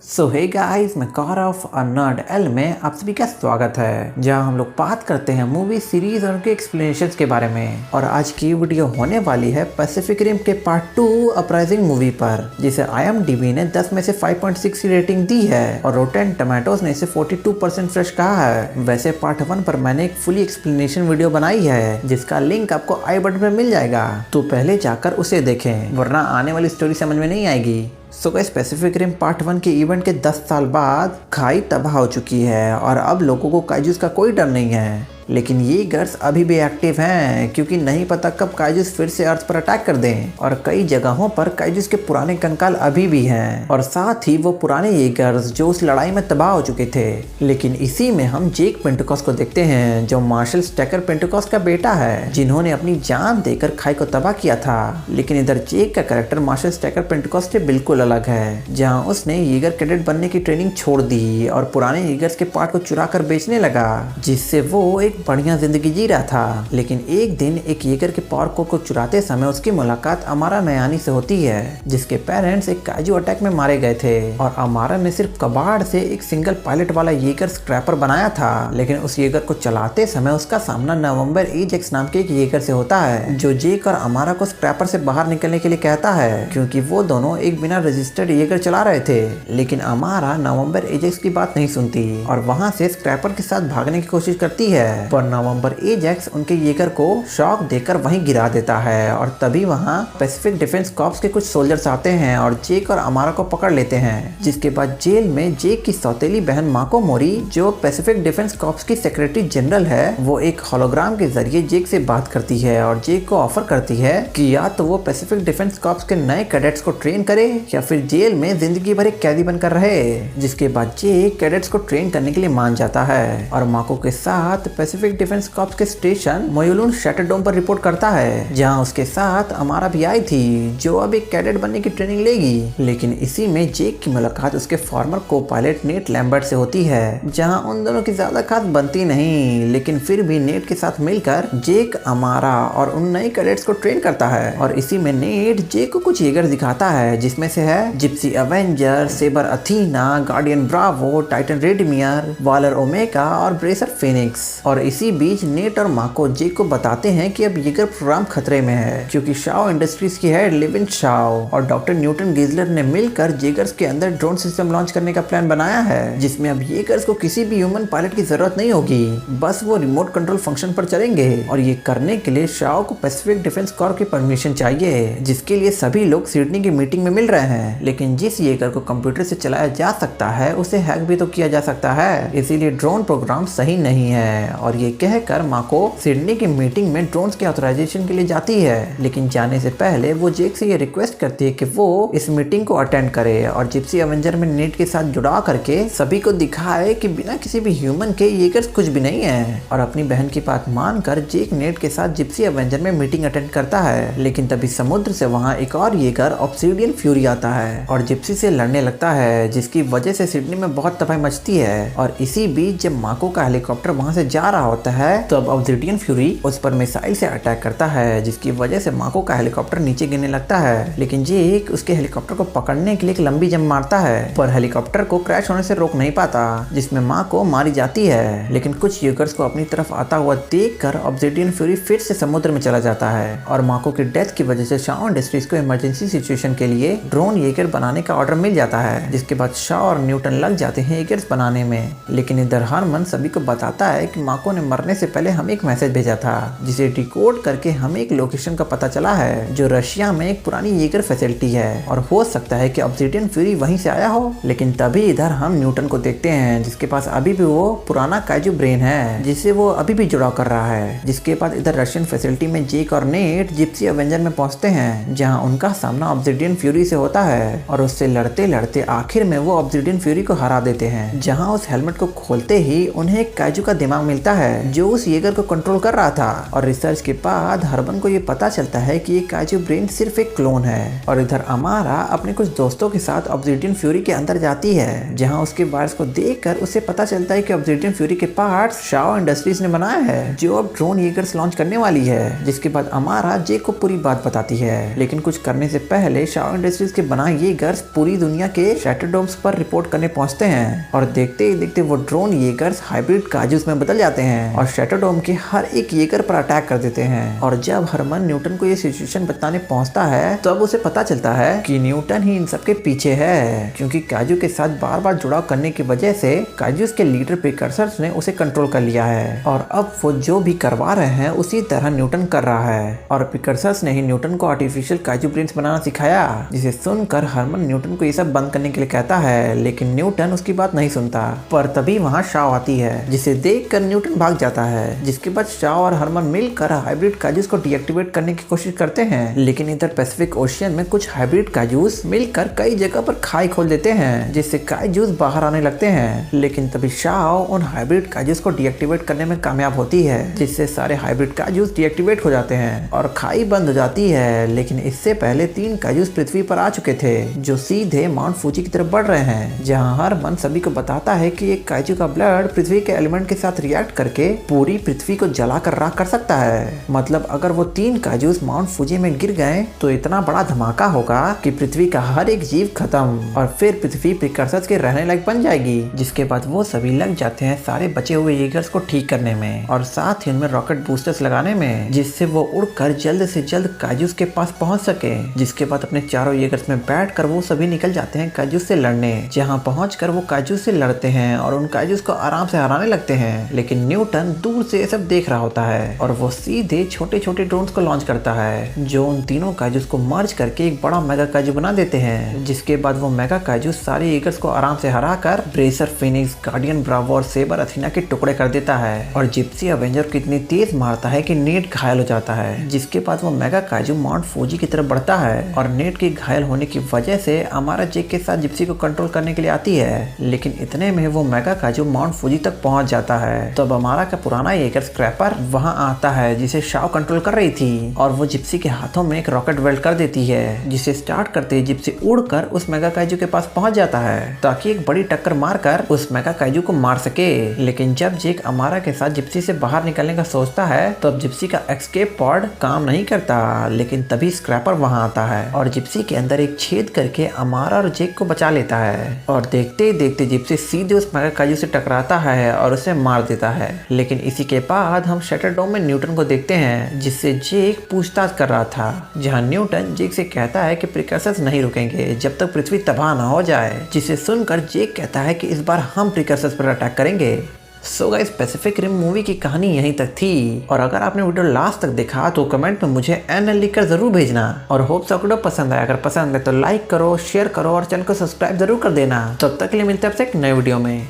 सो hey guys, मैं गौरव और nerd L में आप सभी का स्वागत है, जहां हम लोग बात करते हैं मूवी सीरीज और उनके एक्सप्लेनेशंस के बारे में। और आज की वीडियो होने वाली है पैसिफिक रिम के पार्ट 2 अपराइजिंग मूवी पर, जिसे IMDb ने 10 में से 5.6 की रेटिंग दी है और रोटेन टोमेटोज ने इसे 42% फ्रेश कहा है। वैसे पार्ट 1 पर मैंने एक फुली एक्सप्लेनेशन वीडियो बनाई है, जिसका लिंक आपको आई बटन में मिल जाएगा, तो पहले जाकर उसे देखें, वरना आने वाली स्टोरी समझ में नहीं आएगी। So guys, Pacific Rim part 1 के इवेंट के 10 साल बाद खाई तबाह हो चुकी है और अब लोगों को काइजूस का कोई डर नहीं है। लेकिन ये गर्स अभी भी एक्टिव हैं, क्योंकि नहीं पता कब काइजूस फिर से अर्थ पर अटैक कर दें। और कई जगहों पर काइजूस के पुराने कंकाल अभी भी हैं, और साथ ही वो पुराने ये गर्स जो उस लड़ाई में तबाह हो चुके थे। लेकिन इसी में हम जेक पेंटिकॉस्ट को देखते हैं, जो मार्शल स्टैकर पेंटिकॉस्ट का बेटा है, जिन्होंने अपनी जान देकर खाई को तबाह किया था। लेकिन इधर जेक का कैरेक्टर मार्शल स्टैकर पेंटिकॉस्ट से बिल्कुल अलग है, जहाँ उसने ईगर कैडेट बनने की ट्रेनिंग छोड़ दी और पुराने ईगर्स के पार्ट को चुरा कर बेचने लगा, जिससे वो एक बढ़िया जिंदगी जी रहा था। लेकिन एक दिन एक येगर के पावर कोर को चुराते समय उसकी मुलाकात अमारा नयानी से होती है, जिसके पेरेंट्स एक काइजू अटैक में मारे गए थे। और अमारा ने सिर्फ कबाड़ से एक सिंगल पायलट वाला येगर स्क्रैपर बनाया था, लेकिन उस येगर को चलाते समय उसका सामना नवंबर एजेक्स नाम के एक येगर से होता है, जो जेक और अमारा को स्क्रैपर से बाहर निकलने के लिए कहता है, क्योंकि वो दोनों एक बिना रजिस्टर्ड येगर चला रहे थे। लेकिन अमारा नवंबर एजेक्स की बात नहीं सुनती और वहां से स्क्रैपर के साथ भागने की कोशिश करती है, पर नवंबर एजेक्स उनके येगर को शॉक देकर वहीं गिरा देता है। और तभी वहां पैसिफिक डिफेंस कॉर्प्स के कुछ सोल्जर्स आते हैं और जेक और अमारा को पकड़ लेते हैं। जिसके बाद जेल में जेक की सौतेली बहन माको मोरी, जो पैसिफिक डिफेंस कॉर्प्स की सेक्रेटरी जनरल है, वो एक होलोग्राम के जरिए जेक से बात करती है और जेक को ऑफर करती है कि या तो वो पैसिफिक डिफेंस कॉर्प्स के नए कैडेट्स को ट्रेन करे या फिर जेल में जिंदगी भर एक कैदी बनकर रहे। जिसके बाद जेक कैडेट्स को ट्रेन करने के लिए मान जाता है और माको के साथ पैसिफिक डिफेंस कॉर्प्स के स्टेशन मोयुलुन शैटरडोम पर रिपोर्ट करता है, जहां उसके साथ अमारा भी आई थी, जो अब एक कैडेट बनने की ट्रेनिंग लेगी। लेकिन इसी में जेक की मुलाकात उसके फॉर्मर को पायलट नेट लैम्बर्ट से होती है, जहां उन दोनों की ज्यादा खास बनती नहीं, लेकिन फिर भी नेट के साथ मिलकर जेक अमारा और उन नए कैडेट्स को ट्रेन करता है। और इसी में नेट जेक को कुछ येगर दिखाता है, जिसमें से है Gypsy Avenger, sabre Athena, guardian Bravo, Titan रेडमियर, वालर ओमेगा और ब्रेसर फिनिक्स। और इसी बीच नेट और माको जेक को बताते हैं कि अब येगर प्रोग्राम खतरे में है, क्योंकि शाओ इंडस्ट्रीज की हेड लिविन शाओ और डॉक्टर न्यूटन गिजलर ने मिलकर येगर्स के अंदर ड्रोन सिस्टम लॉन्च करने का प्लान बनाया है, जिसमें अब येगर्स को किसी भी ह्यूमन पायलट की जरूरत नहीं होगी, बस वो रिमोट कंट्रोल फंक्शन पर चलेंगे। और ये करने के लिए शाओ को पैसिफिक डिफेंस कॉर्प की परमिशन चाहिए, जिसके लिए सभी लोग सिडनी की मीटिंग में मिल रहे हैं। लेकिन जिस येगर को कंप्यूटर से चलाया जा सकता है, उसे हैक भी तो किया जा सकता है, इसीलिए ड्रोन प्रोग्राम सही नहीं है। और ये कहकर माको सिडनी की मीटिंग में ड्रोन्स के ऑथराइजेशन के लिए जाती है, लेकिन जाने से पहले वो जेक से ये रिक्वेस्ट करती है कि वो इस मीटिंग को अटेंड करे और जिप्सी एवेंजर में नेट के साथ जुड़ा करके सभी को दिखाए कि बिना किसी भी ह्यूमन के येगर्स कुछ भी नहीं है। और अपनी बहन की बात मानकर जेक नेट के साथ जिप्सी एवेंजर में मीटिंग अटेंड करता है। लेकिन तभी समुद्र से वहाँ एक और येगर ऑब्सिडियन फ्यूरी आता है और जिप्सी से लड़ने लगता है, जिसकी वजह से सिडनी में बहुत तबाही मचती है। और इसी बीच जब माको का हेलीकॉप्टर वहाँ से जा रहा होता है, तो अब ऑब्सिडियन फ्यूरी उस पर मिसाइल से अटैक करता है, जिसकी वजह से माको का हेलीकॉप्टर नीचे गिरने लगता है। लेकिन जेक उसके हेलीकॉप्टर को पकड़ने के लिए एक लंबी जंप मारता है, पर हेलीकॉप्टर को क्रैश होने से रोक नहीं पाता, जिसमें माको मारी जाती है। लेकिन कुछ येगर्स को अपनी तरफ आता हुआ देखकर ऑब्सिडियन फ्यूरी फिर से समुद्र में चला जाता है और माको की डेथ की वजह से शाओ इंडस्ट्रीज को इमरजेंसी सिचुएशन के लिए ड्रोन येगर बनाने का ऑर्डर मिल जाता है, जिसके बाद शाओ और न्यूटन लग जाते हैं येगर्स बनाने में। लेकिन इधर हरमन सभी को बताता है कि माको ने मरने से पहले हमें एक मैसेज भेजा था, जिसे डिकोड करके हमें एक लोकेशन का पता चला है, जो रशिया में एक पुरानी येगर फैसिलिटी है, और हो सकता है कि ऑब्सिडियन फ्यूरी वहीं से आया हो। लेकिन तभी इधर हम न्यूटन को देखते हैं, जिसके पास अभी भी वो पुराना काइजू ब्रेन है, जिससे वो अभी भी जुड़ाव कर रहा है। जिसके बाद इधर रशियन फैसिलिटी में जेक और नेट जिप्सी एवेंजर में पहुंचते हैं, जहां उनका सामना ऑब्सिडियन फ्यूरी से होता है और उससे लड़ते लड़ते आखिर में वो ऑब्सिडियन फ्यूरी को हरा देते हैं। जहां उस हेलमेट को खोलते ही उन्हें एक काइजू का दिमाग मिलता है जो उस येगर को कंट्रोल कर रहा था। और रिसर्च के बाद हरमन को ये पता चलता है कि ये काजू ब्रेन सिर्फ एक क्लोन है। और इधर अमारा अपने कुछ दोस्तों के साथ ऑब्सिडियन फ्यूरी के अंदर जाती है, जहाँ उसके वायर्स को देखकर उसे पता चलता है कि ऑब्सिडियन फ्यूरी के पार्ट्स शाओ इंडस्ट्रीज ने बनाया है, जो अब ड्रोन येगर्स लॉन्च करने वाली है। जिसके बाद अमारा जेक को पूरी बात बताती है, लेकिन कुछ करने से पहले शाओ इंडस्ट्रीज के बनाए येगर्स पूरी दुनिया के शैटरडोम्स पर रिपोर्ट करने पहुंचते हैं। और देखते ही देखते वो ड्रोन येगर्स हाइब्रिड काजूस में बदल जाते हैं और शैटरडोम के हर एक येगर पर अटैक कर देते हैं। और जब हरमन न्यूटन को ये सिचुएशन बताने पहुंचता है तो अब उसे पता चलता है कि न्यूटन ही इन सब के पीछे है, क्योंकि काजू के साथ बार बार जुड़ाव करने की वजह से काजूस के लीडर प्रिकर्सर्स ने उसे कंट्रोल कर लिया है। और अब वो जो भी करवा रहे हैं उसी तरह न्यूटन कर रहा है। और प्रिकर्सर्स ने ही न्यूटन को आर्टिफिशियल काजू ब्रेन्स बनाना सिखाया, जिसे सुनकर हरमन न्यूटन को ये सब बंद करने के लिए कहता है, लेकिन न्यूटन उसकी बात नहीं सुनता। पर तभी वहाँ शाओ आती है, जिसे देखकर न्यूटन भाग जाता है। जिसके बाद शाओ और हरमन मिलकर हाइब्रिड काजूस को डीएक्टिवेट करने की कोशिश करते हैं, लेकिन इधर पैसिफिक ओशियन में कुछ हाइब्रिड काजूस मिलकर कई जगह पर खाई खोल देते हैं, जिससे काजूस बाहर आने लगते हैं। लेकिन तभी शाओ उन हाइब्रिड काजूस को डीएक्टिवेट करने में कामयाब होती है, जिससे सारे हाइब्रिड काजूस डीएक्टिवेट हो जाते हैं और खाई बंद हो जाती है। लेकिन इससे पहले 3 काजूस पृथ्वी पर आ चुके थे, जो सीधे माउंट फूजी की तरफ बढ़ रहे हैं, जहाँ हरमन सभी को बताता है कि एक काजू का ब्लड पृथ्वी के एलिमेंट के साथ रिएक्ट करके पूरी पृथ्वी को जलाकर राख कर सकता है। मतलब अगर वो 3 काजूस माउंट फूजी में गिर गए तो इतना बड़ा धमाका होगा कि पृथ्वी का हर एक जीव खत्म और फिर पृथ्वी प्रिकर्सर्स के रहने लायक बन जाएगी। जिसके बाद वो सभी लग जाते हैं सारे बचे हुए येगर्स को ठीक करने में और साथ ही उनमें रॉकेट बूस्टर्स लगाने में, जिससे वो उड़कर जल्द से जल्द काजूस के पास पहुंच सके। जिसके बाद अपने चारों येगर्स में बैठकर वो सभी निकल जाते हैं काजूस से लड़ने, जहां पहुंचकर वो काजूस से लड़ते हैं और उन काजूस को आराम से हराने लगते हैं। लेकिन न्यूटन दूर से ये सब देख रहा होता है और वो सीधे छोटे छोटे ड्रोन्स को लॉन्च करता है, जो उन तीनों काजूस को मर्ज करके एक बड़ा मेगा काजू बना देते हैं। जिसके बाद वो मेगा काजू सारे येगर्स को आराम से हराकर ब्रेसर, फिनिक्स, गार्डियन ब्रावो और सेबर अथीना के टुकड़े कर देता है और जिप्सी अवेंजर को इतनी तेज मारता है कि नेट घायल हो जाता है। जिसके बाद वो मेगा काजू माउंट फूजी की तरफ बढ़ता है और नेट के घायल होने की वजह से अमारा जेक के साथ जिप्सी को कंट्रोल करने के लिए आती है। लेकिन इतने में वो मेगा काजू माउंट फूजी तक पहुंच जाता है। तो अब अमारा का पुराना येगर स्क्रैपर वहां आता है, जिसे शाओ कंट्रोल कर रही थी, और वो जिप्सी के हाथों में एक रॉकेट वेल्ड कर देती है, जिसे स्टार्ट करते ही जिप्सी उड़कर उस मेगा काजू के पास पहुंच जाता है ताकि एक बड़ी टक्कर मारकर उस मेगा काजू को मार सके। लेकिन जब जेक अमारा के साथ जिप्सी से बाहर निकलने का सोचता है तो अब जिप्सी का एस्केप पॉड काम नहीं करता। लेकिन तभी स्क्रैपर वहां आता है और जिप्सी के अंदर एक छेद करके अमारा और जेक को बचा लेता है। और देखते ही देखते जिप्सी सीधे उस मेगा काजू से टकराता है और उसे मार देता है। लेकिन इसी के बाद हम शैटरडोम में न्यूटन को देखते हैं, जिससे जेक पूछताछ कर रहा था, जहां न्यूटन जेक से कहता है कि प्रिकर्सर्स नहीं रुकेंगे जब तक पृथ्वी तबाह ना हो जाए। जिसे सुनकर जेक कहता है कि इस बार हम प्रिकर्सर्स पर अटैक करेंगे। So guys, Pacific Rim movie की कहानी यहीं तक थी। और अगर आपने वीडियो लास्ट तक देखा तो कमेंट में मुझे NL लिखकर जरूर भेजना। और होप सो आपको पसंद आया। अगर पसंद है तो लाइक करो, शेयर करो और चैनल को सब्सक्राइब जरूर कर देना। तब तक के लिए मिलते हैं आपसे एक नए वीडियो में।